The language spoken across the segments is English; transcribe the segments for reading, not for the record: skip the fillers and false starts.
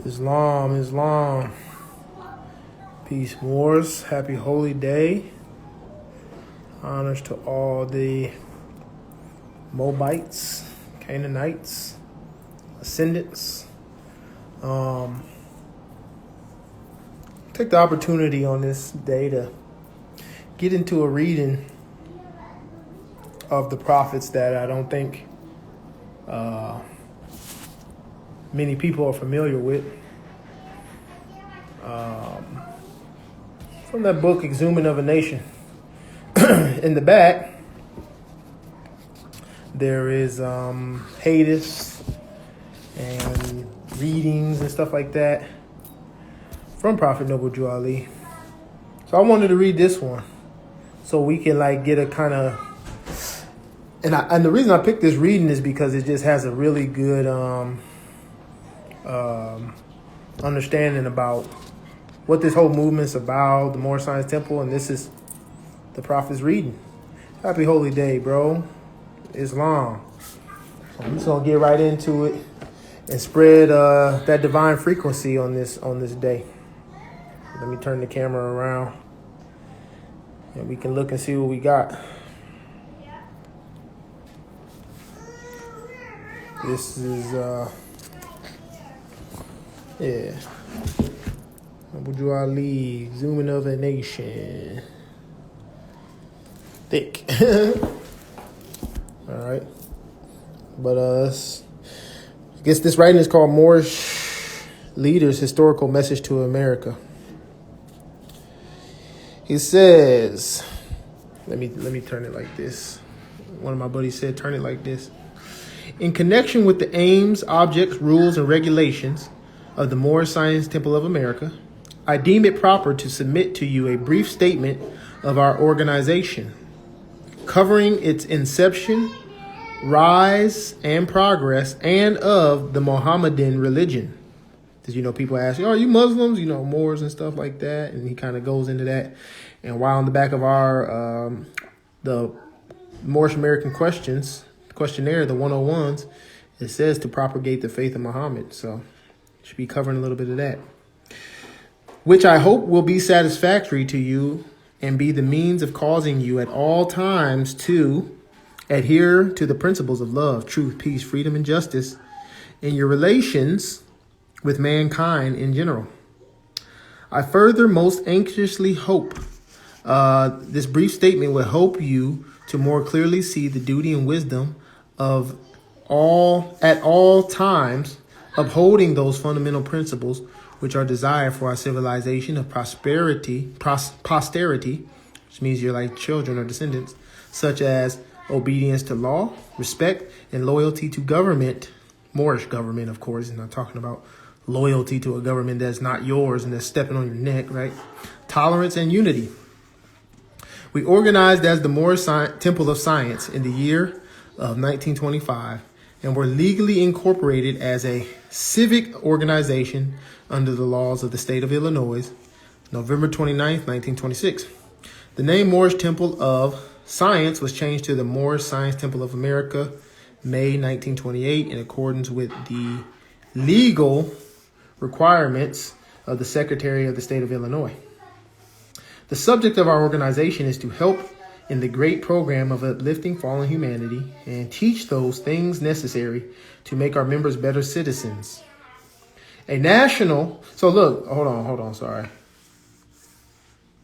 Islam, Islam. Peace, Moors. Happy holy day. Honors to all the Moabites, Canaanites, Ascendants. Take the opportunity on this day to get into a reading of the prophets that I don't think many people are familiar with. From that book, Exhuming of a Nation. In the back, there is hadiths and readings and stuff like that from Prophet Noble Drew Ali. So I wanted to read this one so we can get a kind of, and the reason I picked this reading is because it just has a really good understanding about what this whole movement's about, the Moorish Science Temple, and this is the Prophet's reading. Happy holy day, bro. Islam. So I'm just gonna get right into it and spread that divine frequency on this day. Let me turn the camera around and we can look and see what we got. This is Noble Drew Ali, Exhuming of a Nation. Thick. All right. But I guess this writing is called Moorish Leaders' Historical Message to America. He says, let me turn it like this. One of my buddies said, turn it like this. In connection with the aims, objects, rules, and regulations of the Moorish Science Temple of America, I deem it proper to submit to you a brief statement of our organization, covering its inception, rise, and progress, and of the Mohammedan religion. Because, people ask, are you Muslims? Moors and stuff like that. And he kind of goes into that. And while on the back of our, the Moorish American questionnaire, the 101s, it says to propagate the faith of Muhammad. So should be covering a little bit of that, which I hope will be satisfactory to you and be the means of causing you at all times to adhere to the principles of love, truth, peace, freedom, and justice in your relations with mankind in general. I further most anxiously hope this brief statement will help you to more clearly see the duty and wisdom of at all times upholding those fundamental principles which are desired for our civilization of posterity, which means you're like children or descendants, such as obedience to law, respect, and loyalty to government, Moorish government, of course. I'm not talking about loyalty to a government that's not yours and that's stepping on your neck, right? Tolerance and unity. We organized as the Moorish Temple of Science in the year of 1925 and were legally incorporated as a civic organization under the laws of the state of Illinois, November 29th, 1926. The name Moorish Temple of Science was changed to the Moorish Science Temple of America, May 1928, in accordance with the legal requirements of the Secretary of the State of Illinois. The subject of our organization is to help in the great program of uplifting fallen humanity and teach those things necessary to make our members better citizens. So look, hold on, sorry.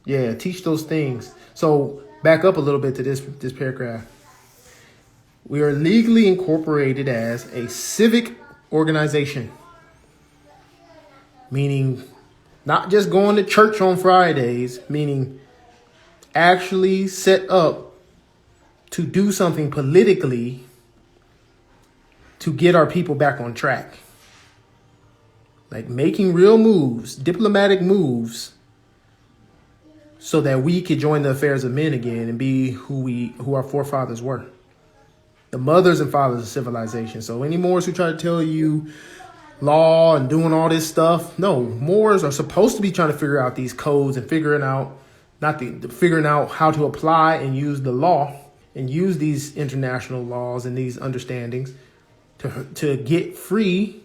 Yeah, teach those things. So back up a little bit to this paragraph. We are legally incorporated as a civic organization, meaning not just going to church on Fridays, meaning actually set up to do something politically to get our people back on track. Like making real moves, diplomatic moves, so that we could join the affairs of men again and be who our forefathers were. The mothers and fathers of civilization. So any Moors who try to tell you law and doing all this stuff, no, Moors are supposed to be trying to figure out these codes and figuring out how to apply and use the law and use these international laws and these understandings to get free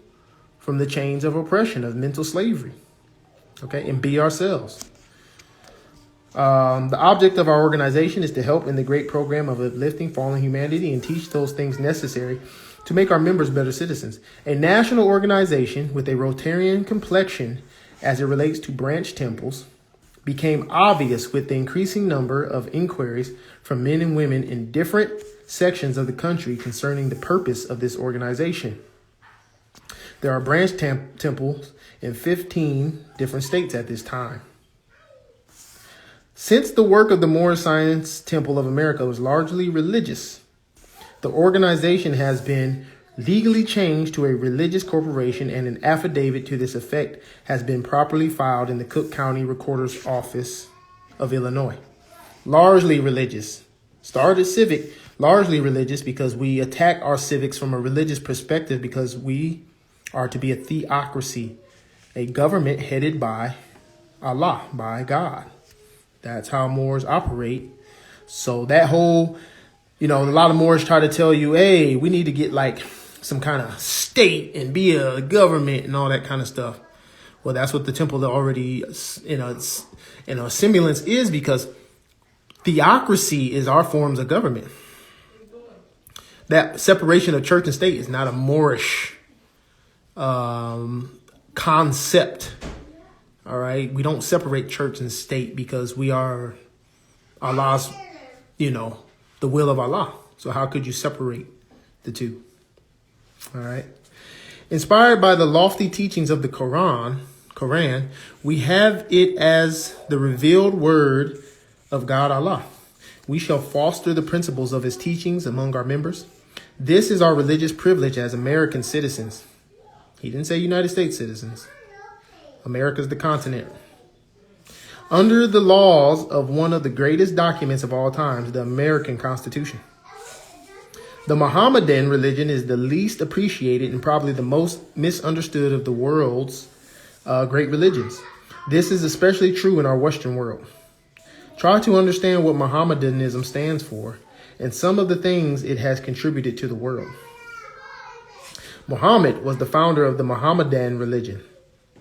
from the chains of oppression, of mental slavery, okay, and be ourselves. The object of our organization is to help in the great program of uplifting fallen humanity and teach those things necessary to make our members better citizens. A national organization with a Rotarian complexion as it relates to branch temples became obvious with the increasing number of inquiries from men and women in different sections of the country concerning the purpose of this organization. There are branch temples in 15 different states at this time. Since the work of the Moorish Science Temple of America was largely religious, the organization has been legally changed to a religious corporation, and an affidavit to this effect has been properly filed in the Cook County Recorder's Office of Illinois. Largely religious. Started civic, largely religious, because we attack our civics from a religious perspective, because we are to be a theocracy, a government headed by Allah, by God. That's how Moors operate. So that whole, a lot of Moors try to tell you, hey, we need to get like some kind of state and be a government and all that kind of stuff. Well, that's what the temple already, semblance is, because theocracy is our forms of government. That separation of church and state is not a Moorish concept. All right. We don't separate church and state because we are Allah's, the will of Allah. So how could you separate the two? All right. Inspired by the lofty teachings of the Quran, we have it as the revealed word of God Allah. We shall foster the principles of his teachings among our members. This is our religious privilege as American citizens. He didn't say United States citizens. America's the continent. Under the laws of one of the greatest documents of all times, the American Constitution. The Mohammedan religion is the least appreciated and probably the most misunderstood of the world's great religions. This is especially true in our Western world. Try to understand what Mohammedanism stands for and some of the things it has contributed to the world. Muhammad was the founder of the Mohammedan religion,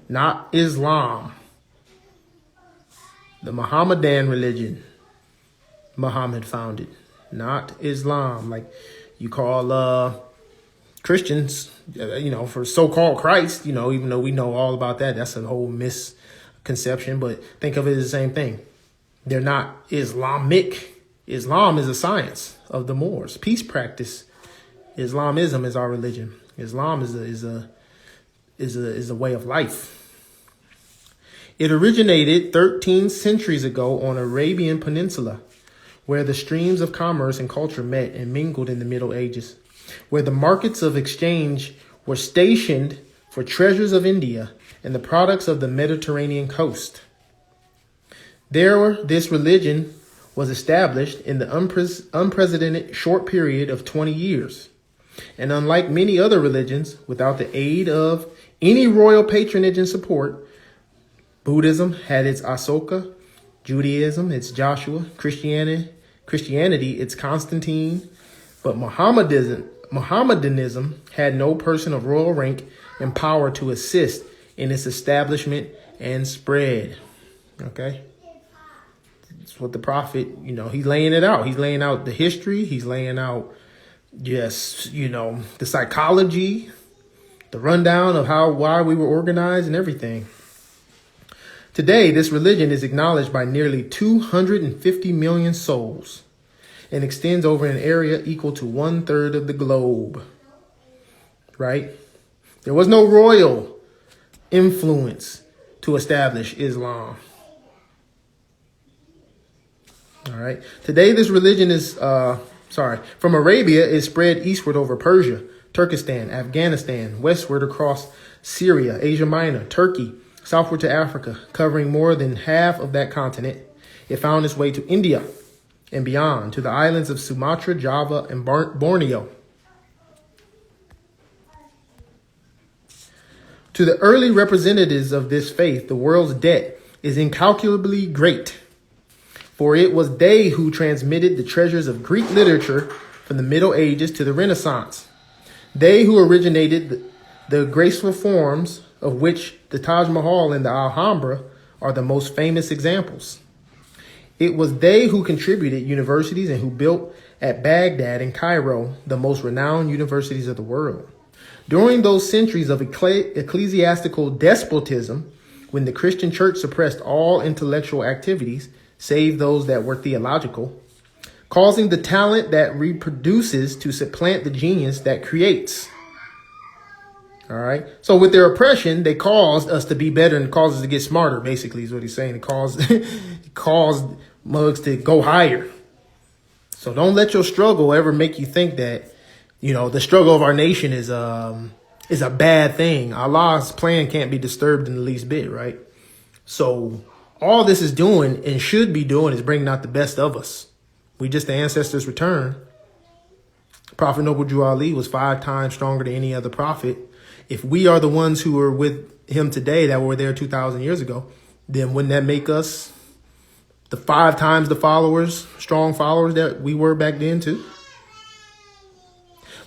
not Islam. The Mohammedan religion, Muhammad founded, not Islam. Like you call Christians, for so-called Christ, even though we know all about that, that's a whole misconception. But think of it as the same thing. They're not Islamic. Islam is a science of the Moors. Peace practice. Islamism is our religion. Islam is a way of life. It originated 13 centuries ago on Arabian Peninsula, where the streams of commerce and culture met and mingled in the Middle Ages, where the markets of exchange were stationed for treasures of India and the products of the Mediterranean coast. There, this religion was established in the unprecedented short period of 20 years. And unlike many other religions, without the aid of any royal patronage and support, Buddhism had its Asoka, Judaism its Joshua, Christianity its Constantine, but Mohammedanism had no person of royal rank and power to assist in its establishment and spread. Okay? That's what the prophet, he's laying it out. He's laying out the history. He's laying out, the psychology, the rundown of why we were organized and everything. Today, this religion is acknowledged by nearly 250 million souls and extends over an area equal to 1/3 of the globe. Right? There was no royal influence to establish Islam. All right. Today, this religion is, from Arabia, is spread eastward over Persia, Turkestan, Afghanistan, westward across Syria, Asia Minor, Turkey, southward to Africa, covering more than half of that continent. It found its way to India and beyond, to the islands of Sumatra, Java, and Borneo. To the early representatives of this faith, the world's debt is incalculably great, for it was they who transmitted the treasures of Greek literature from the Middle Ages to the Renaissance. They who originated the graceful forms of which the Taj Mahal and the Alhambra are the most famous examples. It was they who contributed universities and who built at Baghdad and Cairo the most renowned universities of the world. During those centuries of ecclesiastical despotism, when the Christian church suppressed all intellectual activities, save those that were theological, causing the talent that reproduces to supplant the genius that creates. All right. So with their oppression, they caused us to be better and caused us to get smarter, basically, is what he's saying. It caused mugs to go higher. So don't let your struggle ever make you think that, the struggle of our nation is a bad thing. Allah's plan can't be disturbed in the least bit, right? So all this is doing and should be doing is bringing out the best of us. We just the ancestors' return. Prophet Noble Drew Ali was 5 times stronger than any other prophet. If we are the ones who are with him today that were there 2,000 years ago, then wouldn't that make us the 5 times the strong followers that we were back then too?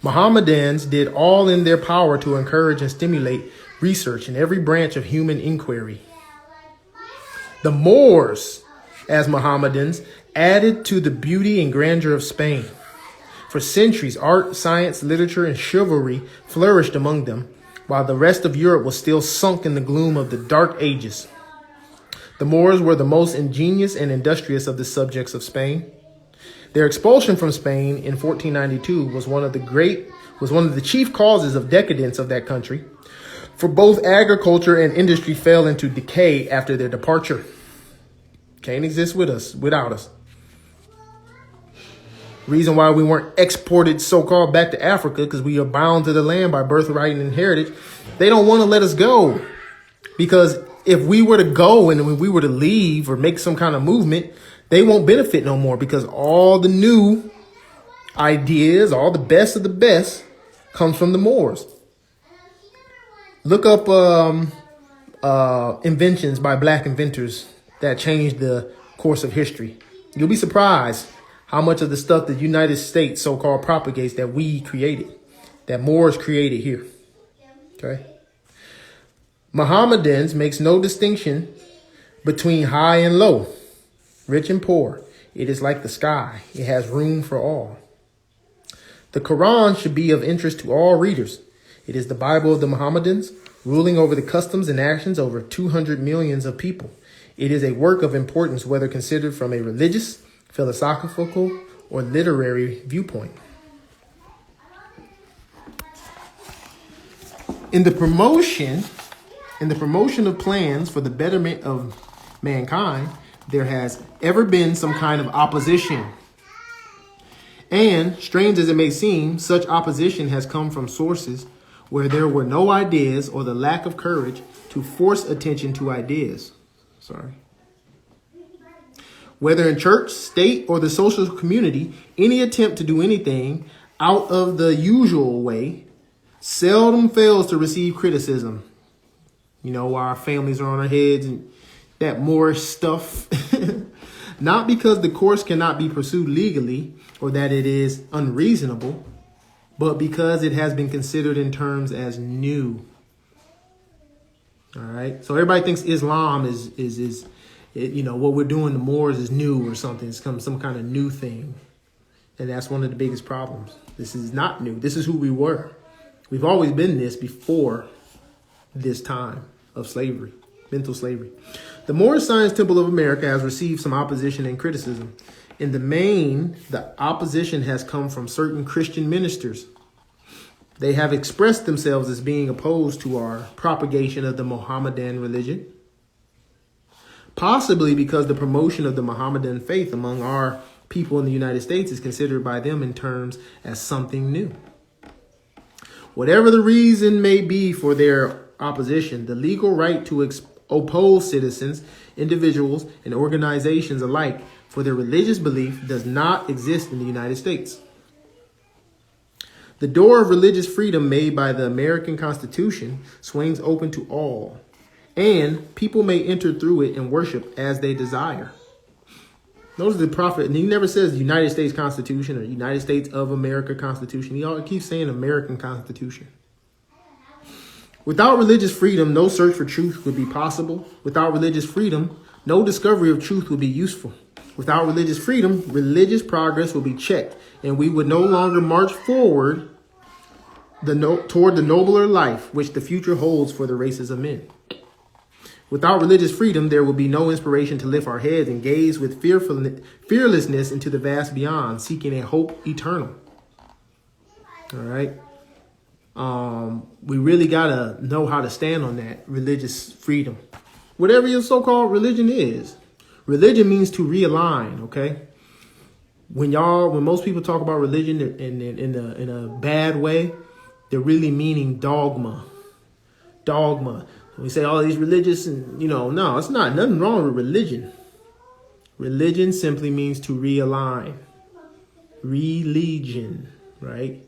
Mohammedans did all in their power to encourage and stimulate research in every branch of human inquiry. The Moors, as Mohammedans, added to the beauty and grandeur of Spain. For centuries, art, science, literature, and chivalry flourished among them, while the rest of Europe was still sunk in the gloom of the Dark Ages. The Moors were the most ingenious and industrious of the subjects of Spain. Their expulsion from Spain in 1492 was one of the chief causes of decadence of that country, for both agriculture and industry fell into decay after their departure. Can't exist without us. Reason why we weren't exported so-called back to Africa, because we are bound to the land by birthright and heritage. They don't want to let us go, because if we were to go and when we were to leave or make some kind of movement, they won't benefit no more, because all the new ideas, all the best of the best comes from the Moors. Look up inventions by black inventors that changed the course of history. You'll be surprised how much of the stuff the United States so-called propagates that we created, that Moors created here. Okay. Mohammedans makes no distinction between high and low, rich and poor. It is like the sky. It has room for all. The Quran should be of interest to all readers. It is the Bible of the Mohammedans, ruling over the customs and actions over 200 millions of people. It is a work of importance, whether considered from a religious, philosophical, or literary viewpoint. In the promotion of plans for the betterment of mankind, there has ever been some kind of opposition. And, strange as it may seem, such opposition has come from sources where there were no ideas or the lack of courage to force attention to ideas. Whether in church, state, or the social community, any attempt to do anything out of the usual way seldom fails to receive criticism. While our families are on our heads and that Moorish stuff. Not because the course cannot be pursued legally or that it is unreasonable, but because it has been considered in terms as new. All right. So everybody thinks Islam is what we're doing to Moors is new or something. It's some kind of new thing. And that's one of the biggest problems. This is not new. This is who we were. We've always been this before this time of slavery, mental slavery. The Moorish Science Temple of America has received some opposition and criticism. In the main, the opposition has come from certain Christian ministers. They have expressed themselves as being opposed to our propagation of the Mohammedan religion, possibly because the promotion of the Mohammedan faith among our people in the United States is considered by them in terms as something new. Whatever the reason may be for their opposition, the legal right to oppose citizens, individuals, and organizations alike for their religious belief does not exist in the United States. The door of religious freedom made by the American Constitution swings open to all, and people may enter through it and worship as they desire. Notice the prophet, and he never says United States Constitution or United States of America Constitution. He always keeps saying American Constitution. Without religious freedom, no search for truth would be possible. Without religious freedom, no discovery of truth would be useful. Without religious freedom, religious progress will be checked, and we would no longer march forward toward the nobler life which the future holds for the races of men. Without religious freedom, there will be no inspiration to lift our heads and gaze with fearlessness into the vast beyond, seeking a hope eternal. All right. We really got to know how to stand on that religious freedom. Whatever your so-called religion is. Religion means to realign, okay? When most people talk about religion in a bad way, they're really meaning dogma. Dogma. We say all these religious and, no, it's not. Nothing wrong with religion. Religion simply means to realign. Religion, right?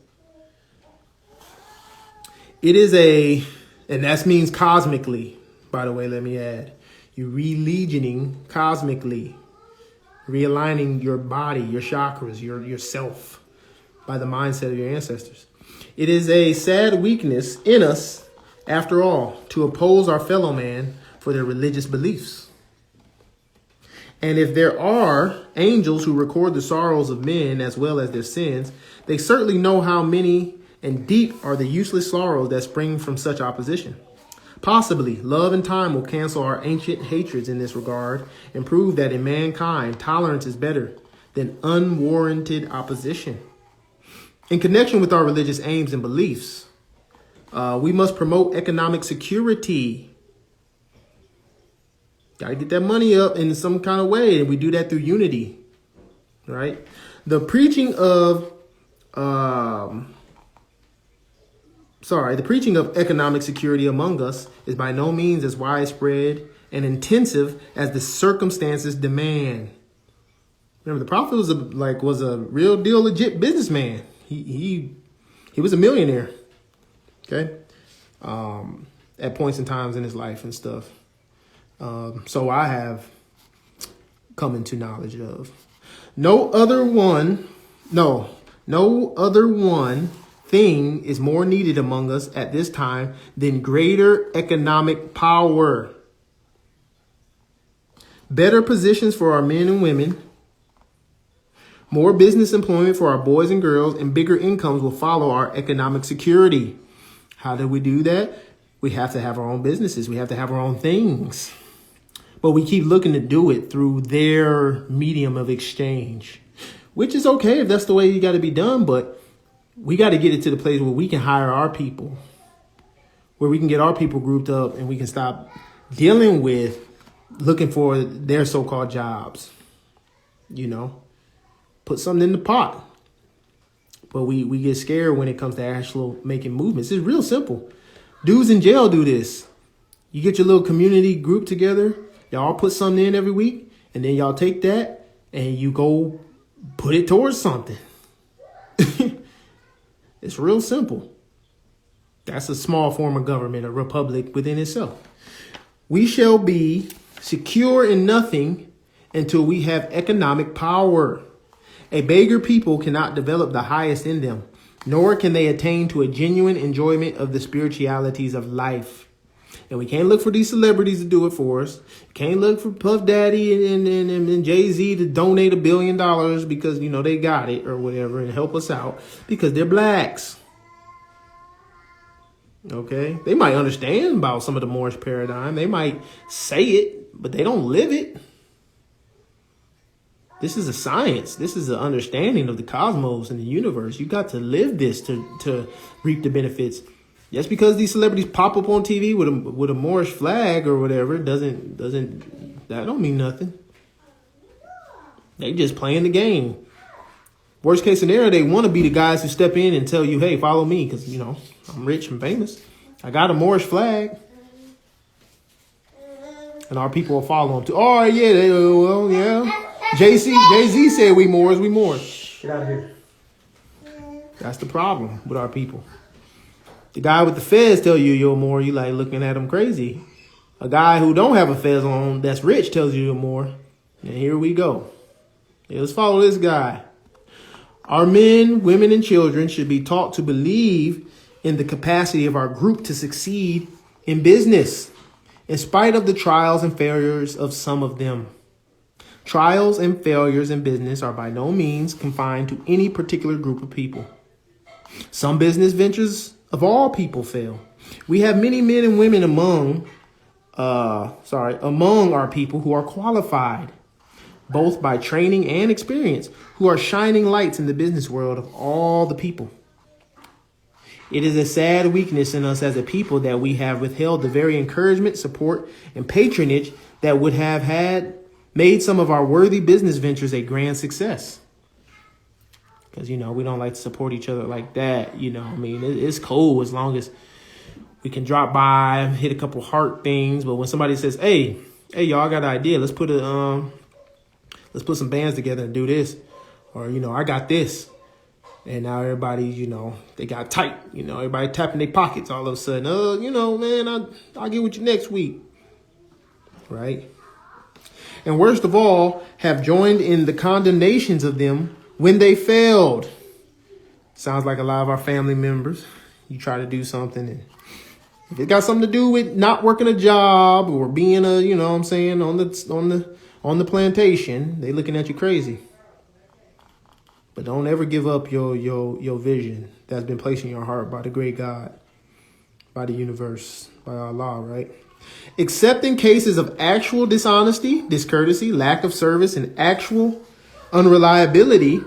It is and that means cosmically, by the way, let me add. You're religioning cosmically, realigning your body, your chakras, yourself by the mindset of your ancestors. It is a sad weakness in us, after all, to oppose our fellow man for their religious beliefs. And if there are angels who record the sorrows of men as well as their sins, they certainly know how many and deep are the useless sorrows that spring from such opposition. Possibly, love and time will cancel our ancient hatreds in this regard and prove that in mankind, tolerance is better than unwarranted opposition. In connection with our religious aims and beliefs, we must promote economic security. Got to get that money up in some kind of way, and we do that through unity, right? The preaching of economic security among us is by no means as widespread and intensive as the circumstances demand. Remember, the prophet was a real deal legit businessman. He was a millionaire. Okay. At points in times in his life and stuff. So I have come into knowledge of no other one thing is more needed among us at this time than greater economic power. Better positions for our men and women, more business employment for our boys and girls, and bigger incomes will follow our economic security. How do we do that? We have to have our own businesses. We have to have our own things. But we keep looking to do it through their medium of exchange, which is okay if that's the way you got to be done. But we got to get it to the place where we can hire our people, where we can get our people grouped up and we can stop dealing with looking for their so-called jobs, put something in the pot. But we get scared when it comes to actual making movements. It's real simple. Dudes in jail do this. You get your little community group together. Y'all put something in every week. And then y'all take that and you go put it towards something. It's real simple. That's a small form of government, a republic within itself. We shall be secure in nothing until we have economic power. A beggar people cannot develop the highest in them, nor can they attain to a genuine enjoyment of the spiritualities of life. And we can't look for these celebrities to do it for us. Can't look for Puff Daddy and Jay-Z to donate $1 billion because, they got it or whatever and help us out because they're blacks. Okay. They might understand about some of the Moorish paradigm. They might say it, but they don't live it. This is a science. This is an understanding of the cosmos and the universe. You got to live this to reap the benefits. Just because these celebrities pop up on TV with a Moorish flag or whatever doesn't that don't mean nothing. They just playing the game. Worst case scenario, they want to be the guys who step in and tell you, hey, follow me because, I'm rich and famous. I got a Moorish flag. And our people will follow them too. Oh, yeah. Yeah. Jay-Z said we Moors. Get out of here. That's the problem with our people. The guy with the fez tell you you're a Moor, you like looking at him crazy. A guy who don't have a fez on that's rich tells you you're a Moor. And here we go. Yeah, let's follow this guy. Our men, women, and children should be taught to believe in the capacity of our group to succeed in business, in spite of the trials and failures of some of them. Trials and failures in business are by no means confined to any particular group of people. Some business ventures of all people fail. We have many men and women among our people who are qualified, both by training and experience, who are shining lights in the business world of all the people. It is a sad weakness in us as a people that we have withheld the very encouragement, support, and patronage that would have made some of our worthy business ventures a grand success. Because, we don't like to support each other like that. It's cool as long as we can drop by, hit a couple heart things. But when somebody says, hey, y'all, I got an idea. Let's put some bands together and do this. Or, I got this. And now everybody, they got tight. Everybody tapping their pockets all of a sudden. Man, I'll get with you next week. Right? And worst of all, have joined in the condemnations of them when they failed. Sounds like a lot of our family members. You try to do something, and if it got something to do with not working a job or being on the plantation, they looking at you crazy. But don't ever give up your vision that's been placed in your heart by the great God, by the universe, by Allah, right? Except in cases of actual dishonesty, discourtesy, lack of service, and actual unreliability,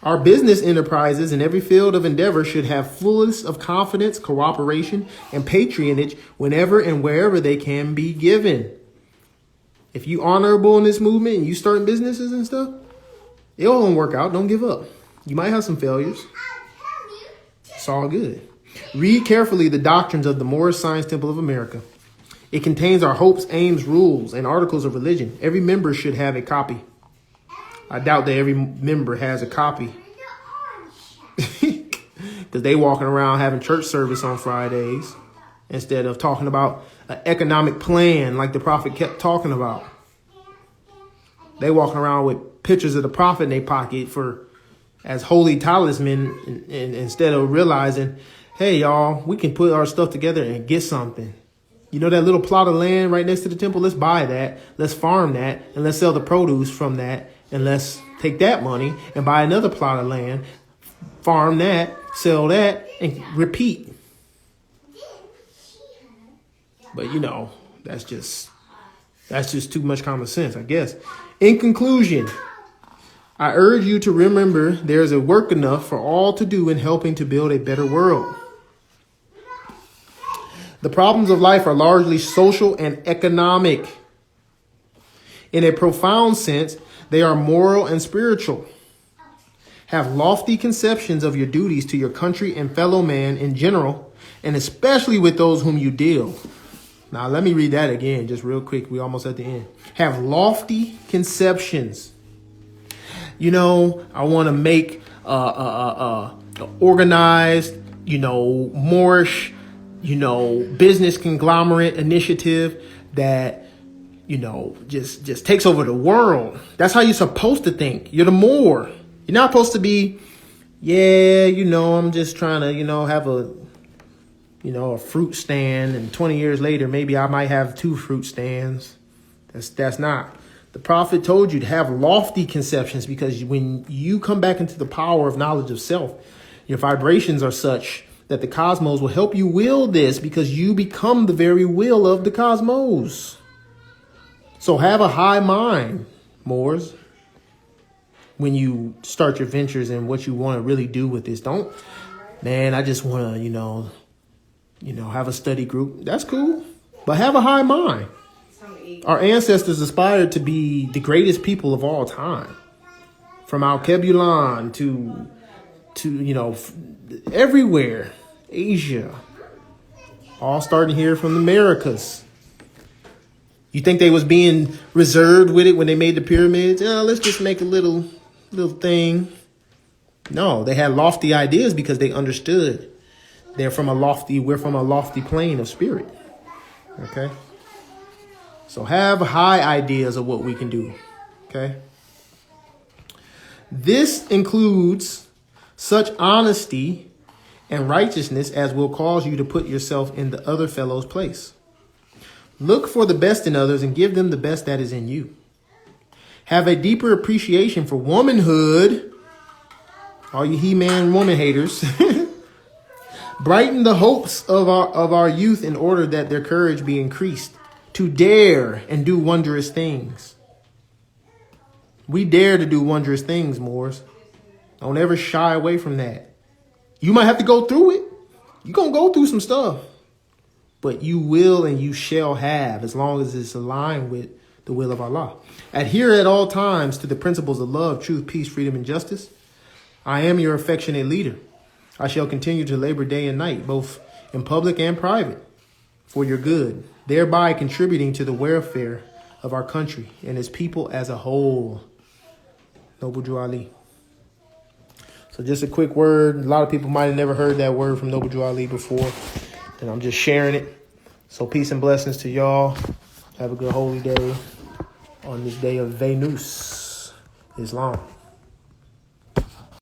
our business enterprises in every field of endeavor should have fullest of confidence, cooperation, and patronage whenever and wherever they can be given. If you honorable in this movement and you starting businesses and stuff, it won't work out. Don't give up. You might have some failures. It's all good. Read carefully the doctrines of the Moorish Science Temple of America. It contains our hopes, aims, rules, and articles of religion. Every member should have a copy. I doubt that every member has a copy. Because they walking around having church service on Fridays instead of talking about an economic plan like the prophet kept talking about. They walking around with pictures of the prophet in their pocket as holy talisman, and instead of realizing, hey, y'all, we can put our stuff together and get something. That little plot of land right next to the temple, let's buy that, let's farm that, and let's sell the produce from that, and let's take that money and buy another plot of land, farm that, sell that, and repeat. But, that's just too much common sense, I guess. In conclusion, I urge you to remember there is a work enough for all to do in helping to build a better world. The problems of life are largely social and economic. In a profound sense, they are moral and spiritual. Have lofty conceptions of your duties to your country and fellow man in general, and especially with those whom you deal. Now, let me read that again, just real quick. We're almost at the end. Have lofty conceptions. I want to make organized, Moorish, business conglomerate initiative that, just takes over the world. That's how you're supposed to think. You're the Moor. You're not supposed to be, I'm just trying to, have a fruit stand, and 20 years later, maybe I might have 2 fruit stands. That's not. The prophet told you to have lofty conceptions, because when you come back into the power of knowledge of self, your vibrations are such that the cosmos will help you will this, because you become the very will of the cosmos. So have a high mind, Moors, when you start your ventures and what you want to really do with this. I just want to, have a study group. That's cool. But have a high mind. Our ancestors aspired to be the greatest people of all time. From Al-Kebulan to everywhere, Asia, all starting here from the Americas. You think they was being reserved with it when they made the pyramids? Let's just make a little thing. No, they had lofty ideas because they understood we're from a lofty plane of spirit. Okay. So have high ideas of what we can do. Okay. This includes such honesty and righteousness as will cause you to put yourself in the other fellow's place. Look for the best in others and give them the best that is in you. Have a deeper appreciation for womanhood, all you he-man woman haters. Brighten the hopes of our youth in order that their courage be increased to dare and do wondrous things. We dare to do wondrous things, Moors. Don't ever shy away from that. You might have to go through it. You're going to go through some stuff. But you will and you shall have, as long as it's aligned with the will of Allah. Adhere at all times to the principles of love, truth, peace, freedom, and justice. I am your affectionate leader. I shall continue to labor day and night, both in public and private, for your good, thereby contributing to the welfare of our country and its people as a whole. Noble Drew Ali. So just a quick word. A lot of people might have never heard that word from Noble Drew Ali before, and I'm just sharing it. So peace and blessings to y'all. Have a good holy day on this day of Venus, Islam.